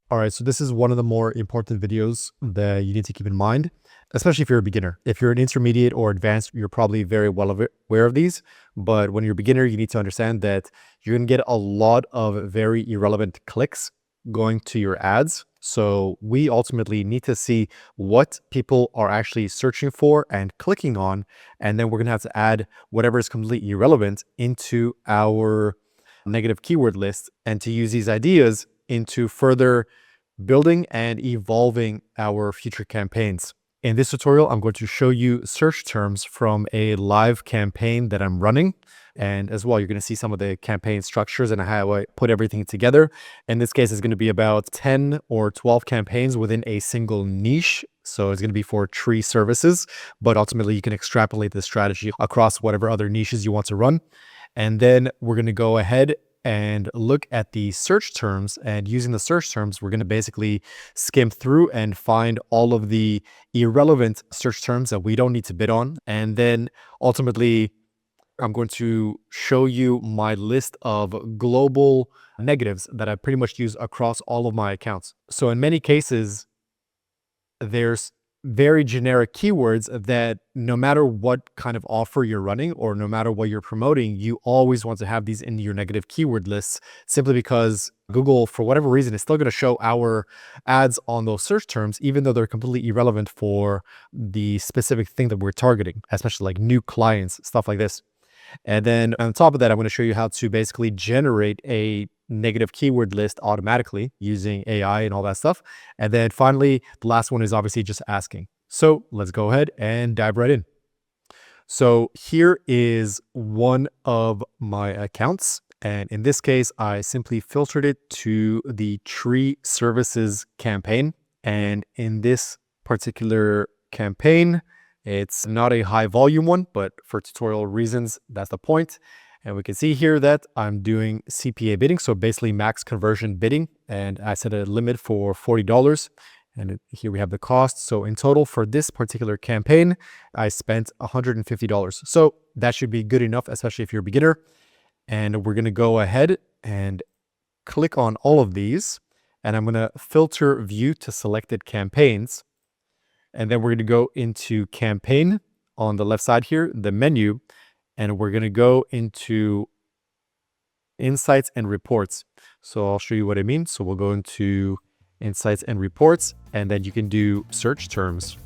All right, so this is one of the more important videos that you need to keep in mind, especially if you're a beginner. If you're an intermediate or advanced, you're probably very well aware of these. But when you're a beginner, you need to understand that you're going to get a lot of very irrelevant clicks going to your ads. So we ultimately need to see what people are actually searching for and clicking on. And then we're going to have to add whatever is completely irrelevant into our negative keyword list and to use these ideas into further building and evolving our future campaigns. In this tutorial, I'm going to show you search terms from a live campaign that I'm running. And as well, you're going to see some of the campaign structures and how I put everything together. In this case, it's going to be about 10 or 12 campaigns within a single niche. So it's going to be for tree services, but ultimately you can extrapolate this strategy across whatever other niches you want to run. And then we're going to go ahead and look at the search terms, and using the search terms, we're going to basically skim through and find all of the irrelevant search terms that we don't need to bid on. And then ultimately, I'm going to show you my list of global negatives that I pretty much use across all of my accounts. So in many cases, there's very generic keywords that no matter what kind of offer you're running or no matter what you're promoting, you always want to have these in your negative keyword lists, simply because Google, for whatever reason, is still going to show our ads on those search terms, even though they're completely irrelevant for the specific thing that we're targeting, especially like new clients, stuff like this. And then on top of that, I'm going to show you how to basically generate a negative keyword list automatically using AI and all that stuff. And then finally, the last one is obviously just asking. So let's go ahead and dive right in. So here is one of my accounts. And in this case, I simply filtered it to the tree services campaign. And in this particular campaign, it's not a high volume one, but for tutorial reasons, that's the point. And we can see here that I'm doing CPA bidding, so basically max conversion bidding. And I set a limit for $40. And here we have the cost. So in total for this particular campaign, I spent $150. So that should be good enough, especially if you're a beginner. And we're going to go ahead and click on all of these. And I'm going to filter view to selected campaigns. And then we're going to go into campaign on the left side here, the menu, and we're going to go into insights and reports. So I'll show you what I mean. So we'll go into insights and reports, and then you can do search terms.